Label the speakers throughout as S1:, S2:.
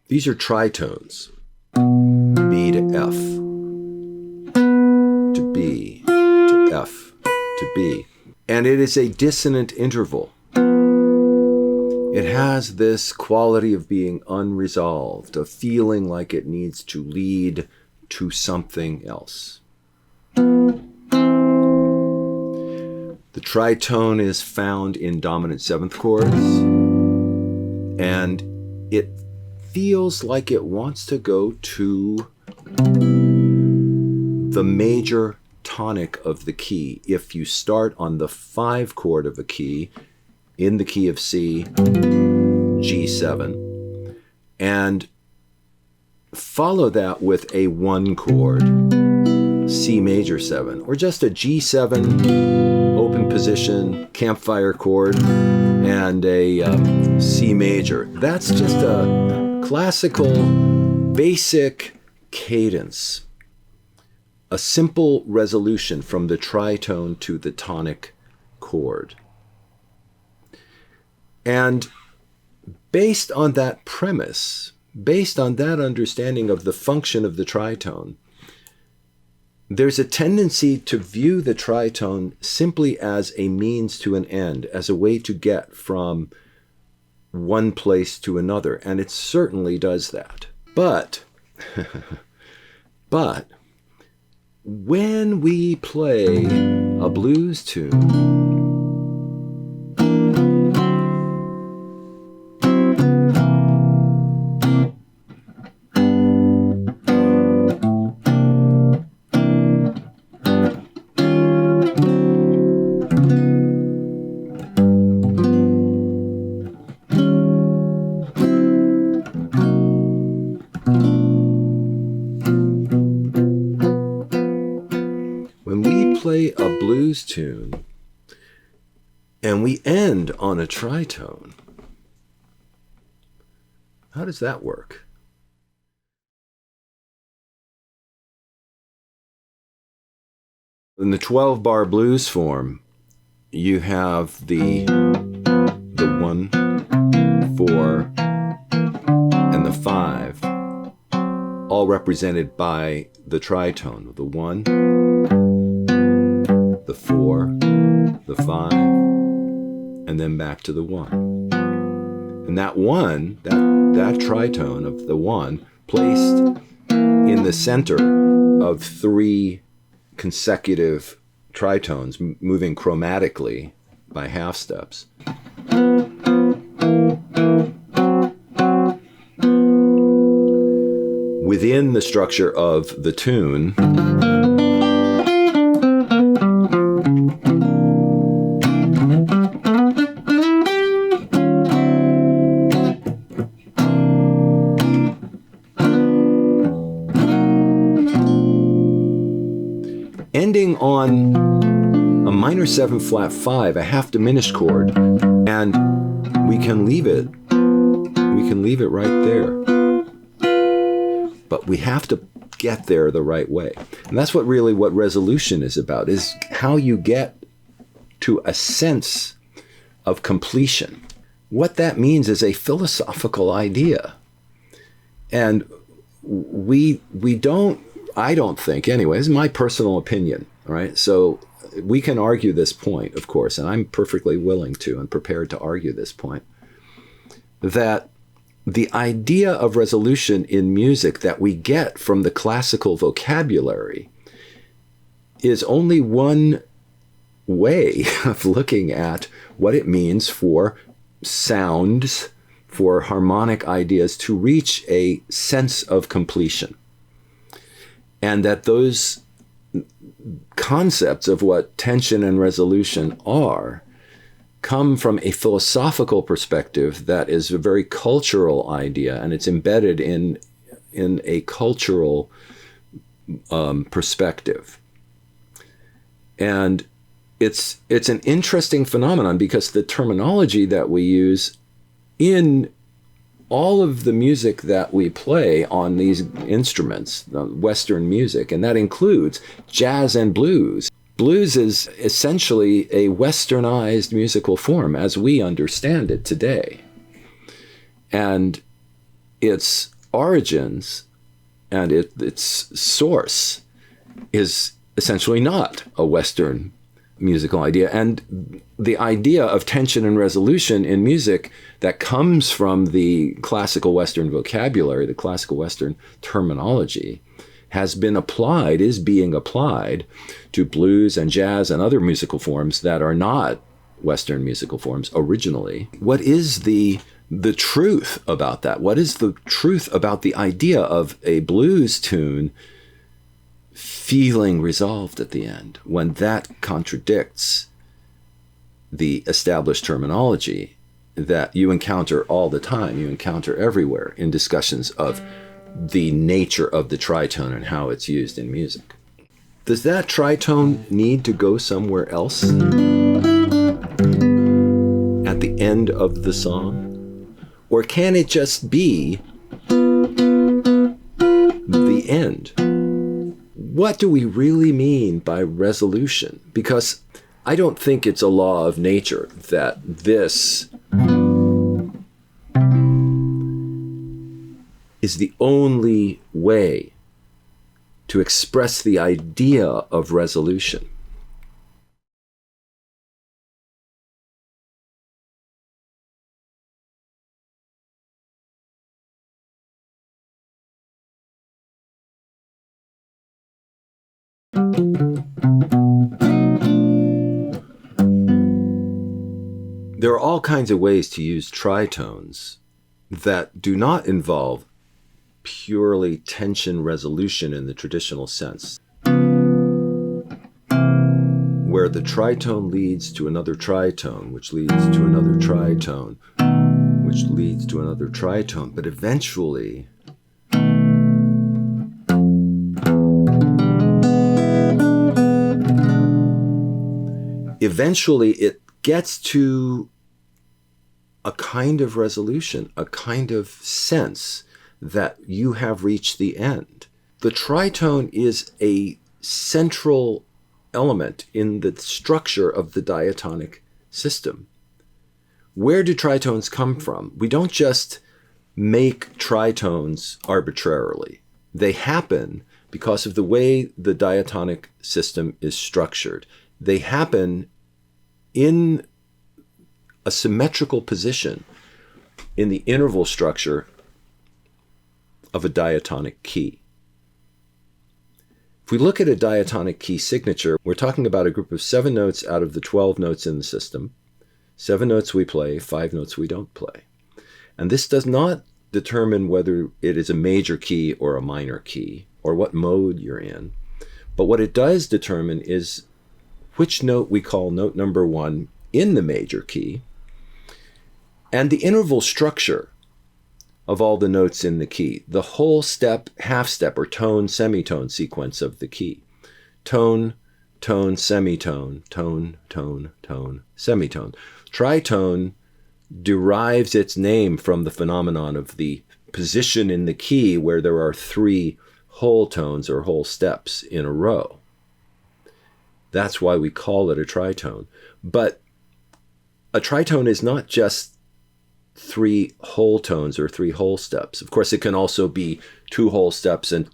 S1: These are tritones. B to F, to B, to F, to B. And it is a dissonant interval. It has this quality of being unresolved, of feeling like it needs to lead to something else. The tritone is found in dominant seventh chords, and it feels like it wants to go to the major tonic of the key. If you start on the 5 chord of a key, in the key of C, G7, and follow that with a 1 chord, C major 7, or just a G7 open position campfire chord and a C major. That's just a classical basic cadence, a simple resolution from the tritone to the tonic chord. And based on that premise, based on that understanding of the function of the tritone, there's a tendency to view the tritone simply as a means to an end, as a way to get from one place to another, and it certainly does that. But when we play a blues tune, tune and we end on a tritone, how does that work? In the 12-bar blues form, you have the 1, 4, and the 5, all represented by the tritone, the 1, the 4, the 5, and then back to the 1. And that 1, that tritone of the 1, placed in the center of 3 consecutive tritones, moving chromatically by half steps. Within the structure of the tune, ending on a minor 7 flat 5, a half diminished chord, and we can leave it right there. But we have to get there the right way. And that's what resolution is about, is how you get to a sense of completion. What that means is a philosophical idea. And I don't think, anyway, this is my personal opinion, all right? So we can argue this point, of course, and I'm perfectly willing to and prepared to argue this point, that the idea of resolution in music that we get from the classical vocabulary is only one way of looking at what it means for sounds, for harmonic ideas to reach a sense of completion. And that those concepts of what tension and resolution are come from a philosophical perspective that is a very cultural idea, and it's embedded in a cultural perspective. And it's an interesting phenomenon because the terminology that we use in all of the music that we play on these instruments, Western music, and that includes jazz and blues. Blues is essentially a Westernized musical form as we understand it today. And it's origins and its source is essentially not a Western musical idea. And the idea of tension and resolution in music that comes from the classical Western vocabulary, the classical Western terminology, has been applied, is being applied to blues and jazz and other musical forms that are not Western musical forms originally. What is the truth about that? What is the truth about the idea of a blues tune feeling resolved at the end when that contradicts the established terminology that you encounter all the time, you encounter everywhere in discussions of the nature of the tritone and how it's used in music? Does that tritone need to go somewhere else at the end of the song? Or can it just be the end? What do we really mean by resolution? Because I don't think it's a law of nature that this is the only way to express the idea of resolution. There are all kinds of ways to use tritones that do not involve purely tension resolution in the traditional sense, where the tritone leads to another tritone, which leads to another tritone, which leads to another tritone, but eventually it gets to a kind of resolution, a kind of sense that you have reached the end. The tritone is a central element in the structure of the diatonic system. Where do tritones come from? We don't just make tritones arbitrarily. They happen because of the way the diatonic system is structured. They happen in a symmetrical position in the interval structure of a diatonic key. If we look at a diatonic key signature, we're talking about a group of 7 notes out of the 12 notes in the system. 7 notes we play, 5 notes we don't play. And this does not determine whether it is a major key or a minor key, or what mode you're in. But what it does determine is which note we call note number 1 in the major key, and the interval structure of all the notes in the key, the whole step, half step, or tone, semitone sequence of the key. Tone, tone, semitone, tone, tone, tone, semitone. Tritone derives its name from the phenomenon of the position in the key where there are 3 whole tones or whole steps in a row. That's why we call it a tritone. But a tritone is not just 3 whole tones or 3 whole steps. Of course, it can also be 2 whole steps and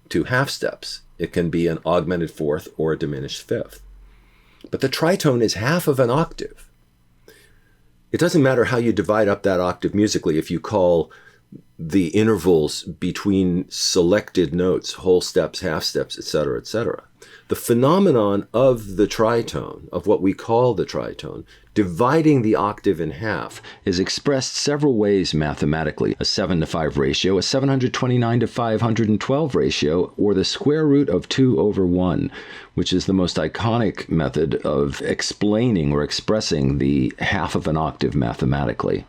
S1: 2 half steps. It can be an augmented 4th or a diminished 5th. But the tritone is half of an octave. It doesn't matter how you divide up that octave musically if you call the intervals between selected notes whole steps, half steps, etc., etc. The phenomenon of the tritone, of what we call the tritone, dividing the octave in half, is expressed several ways mathematically. A 7:5 ratio, a 729:512 ratio, or the square root of 2/1, which is the most iconic method of explaining or expressing the half of an octave mathematically.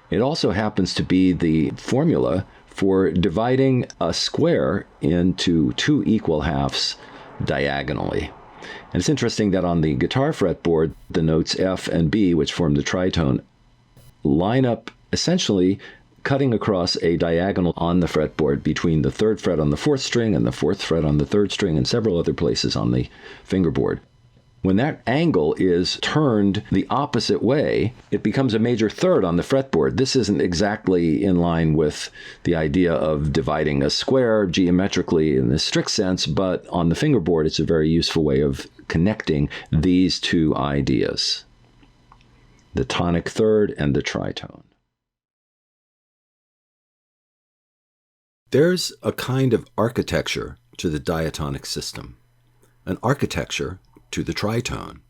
S1: It also happens to be the formula for dividing a square into 2 equal halves diagonally. And it's interesting that on the guitar fretboard, the notes F and B, which form the tritone, line up essentially cutting across a diagonal on the fretboard between the 3rd fret on the 4th string and the 4th fret on the 3rd string and several other places on the fingerboard. When that angle is turned the opposite way, it becomes a major third on the fretboard. This isn't exactly in line with the idea of dividing a square geometrically in the strict sense, but on the fingerboard, it's a very useful way of connecting these two ideas, the tonic third and the tritone. There's a kind of architecture to the diatonic system, an architecture to the tritone.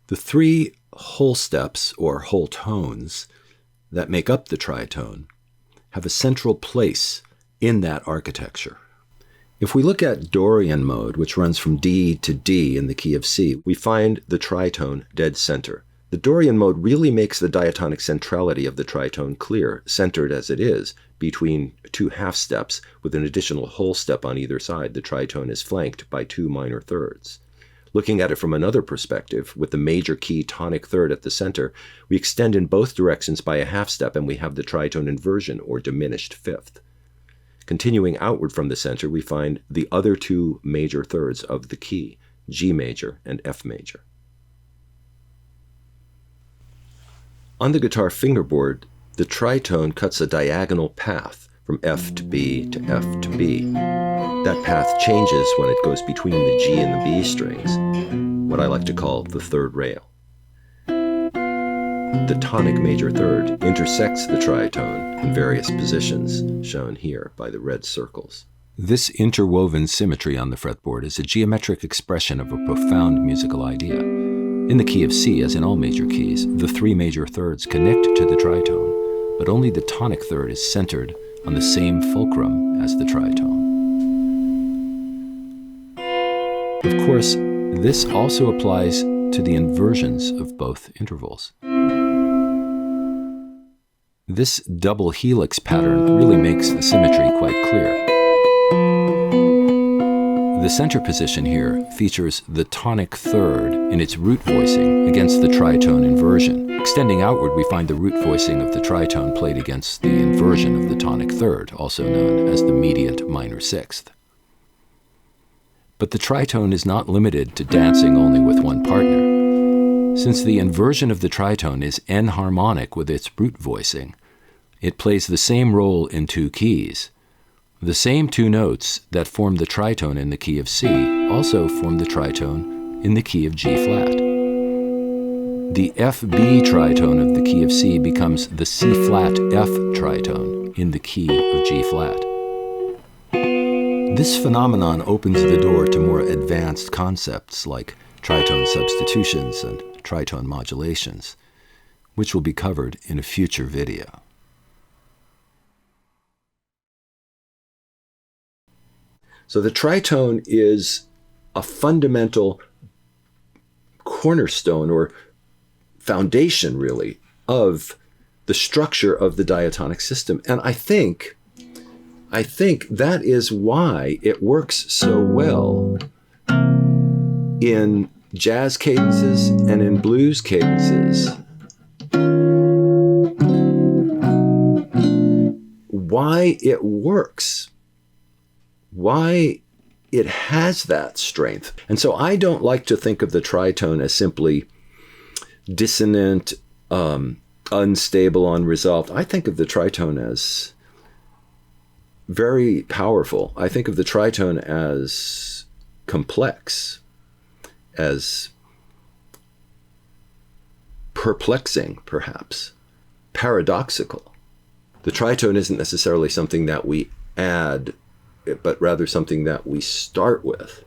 S1: The three whole steps or whole tones that make up the tritone have a central place in that architecture. If we look at Dorian mode, which runs from D to D in the key of C, we find the tritone dead center. The Dorian mode really makes the diatonic centrality of the tritone clear, centered as it is between two half steps with an additional whole step on either side. The tritone is flanked by two minor thirds. Looking at it from another perspective, with the major key tonic third at the center, we extend in both directions by a half step and we have the tritone inversion or diminished fifth. Continuing outward from the center, we find the other two major thirds of the key, G major and F major. On the guitar fingerboard, the tritone cuts a diagonal path from F to B to F to B. That path changes when it goes between the G and the B strings, what I like to call the third rail. The tonic major third intersects the tritone in various positions, shown here by the red circles. This interwoven symmetry on the fretboard is a geometric expression of a profound musical idea. In the key of C, as in all major keys, the three major thirds connect to the tritone, but only the tonic third is centered on the same fulcrum as the tritone. Of course, this also applies to the inversions of both intervals. This double helix pattern really makes the symmetry quite clear. The center position here features the tonic third in its root voicing against the tritone inversion. Extending outward, we find the root voicing of the tritone played against the inversion of the tonic third, also known as the mediant minor sixth. But the tritone is not limited to dancing only with one partner. Since the inversion of the tritone is enharmonic with its root voicing, it plays the same role in two keys. The same two notes that form the tritone in the key of C also form the tritone in the key of G flat. The FB tritone of the key of C becomes the C flat F tritone in the key of G flat. This phenomenon opens the door to more advanced concepts like tritone substitutions and tritone modulations, which will be covered in a future video. So the tritone is a fundamental cornerstone or foundation, really, of the structure of the diatonic system. And I think that is why it works so well in jazz cadences and in blues cadences. Why it works. Why it has that strength. And so I don't like to think of the tritone as simply dissonant, unstable, unresolved. I think of the tritone as very powerful. I think of the tritone as complex, as perplexing, perhaps, paradoxical. The tritone isn't necessarily something that we add, but rather something that we start with.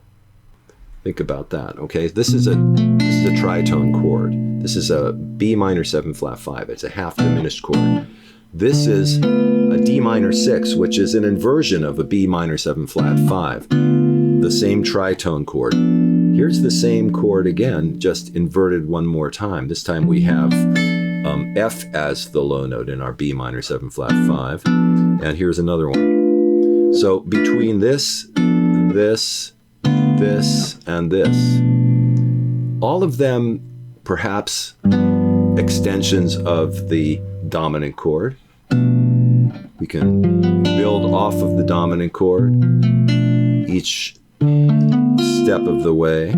S1: Think about that, okay? This is a tritone chord. This is a B minor 7 flat 5. It's a half diminished chord. This is a D minor 6, which is an inversion of a B minor 7 flat 5. The same tritone chord. Here's the same chord again, just inverted one more time. This time we have F as the low note in our B minor 7 flat 5. And here's another one. So between this, and this, all of them perhaps extensions of the dominant chord. We can build off of the dominant chord each step of the way.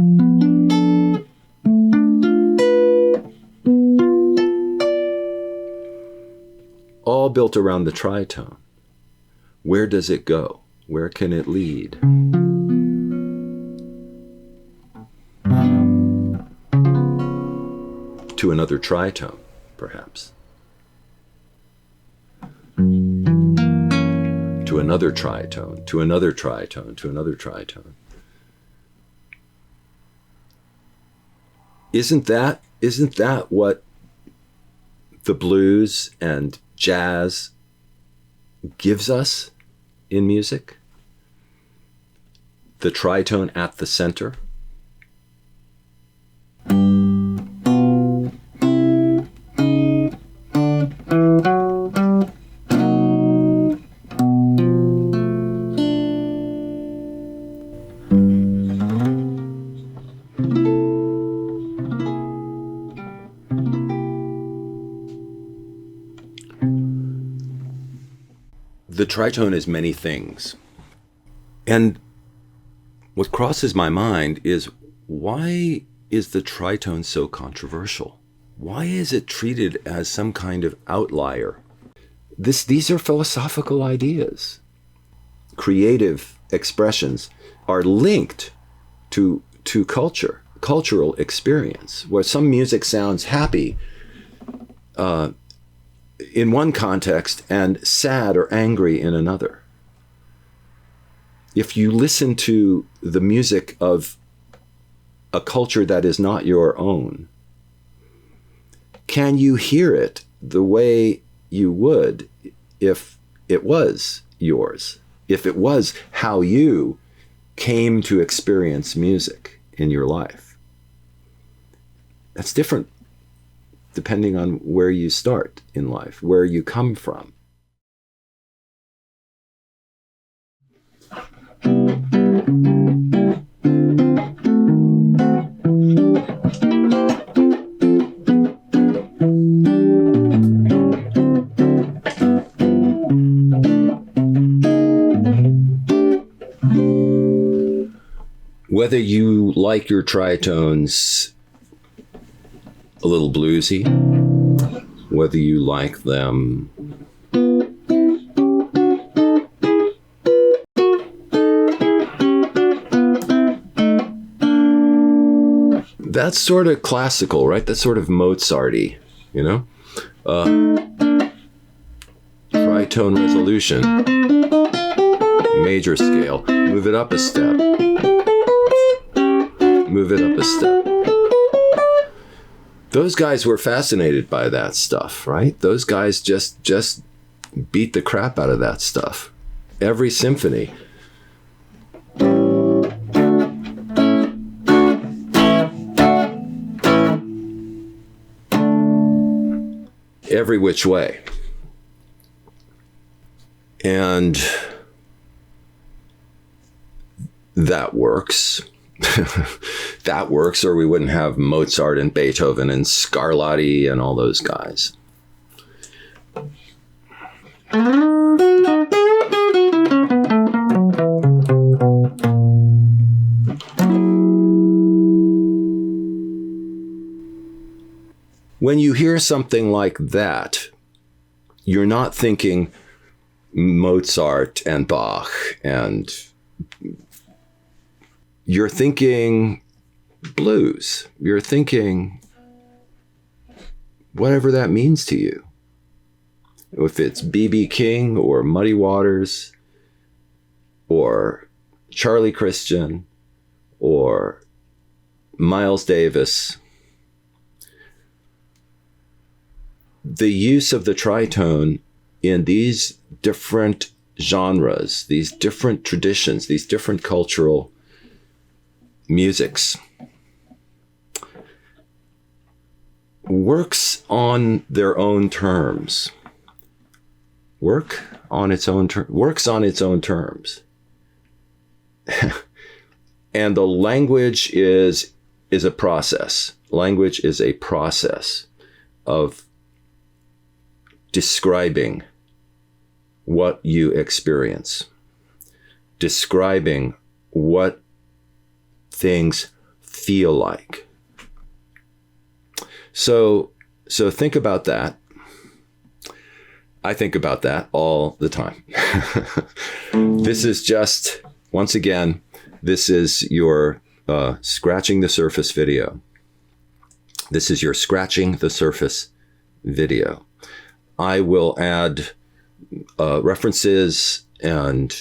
S1: all built around the tritone. Where does it go? Where can it lead? To another tritone, perhaps. To another tritone, to another tritone, to another tritone. Isn't that what the blues and jazz gives us in music? The tritone at the center. The tritone is many things. And what crosses my mind is, why is the tritone so controversial? Why is it treated as some kind of outlier? These are philosophical ideas. Creative expressions are linked to culture, cultural experience, where some music sounds happy in one context and sad or angry in another. If you listen to the music of a culture that is not your own, can you hear it the way you would if it was yours? If it was how you came to experience music in your life? That's different depending on where you start in life, where you come from. Whether you like your tritones a little bluesy, whether you like them that's sort of classical, right? That's sort of Mozart-y, you know? Tritone resolution, major scale, move it up a step, move it up a step. Those guys were fascinated by that stuff, right? Those guys just beat the crap out of that stuff. Every symphony. Every which way. And that works. That works, or we wouldn't have Mozart and Beethoven and Scarlatti and all those guys. When you hear something like that, you're not thinking Mozart and Bach, and you're thinking blues. You're thinking whatever that means to you. If it's B.B. King or Muddy Waters or Charlie Christian or Miles Davis, the use of the tritone in these different genres, these different traditions, these different cultural musics works on their own terms. Works on its own terms. And the language is a process. Language is a process of describing what you experience, describing what things feel like. So think about that. I think about that all the time. This is just, once again, this is your scratching the surface video. This is your scratching the surface video. I will add references and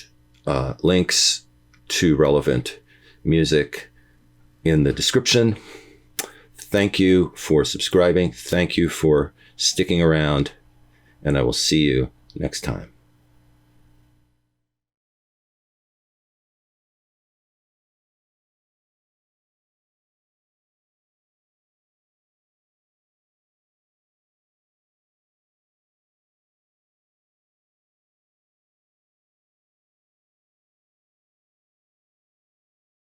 S1: links to relevant music in the description. Thank you for subscribing. Thank you for sticking around. And I will see you next time.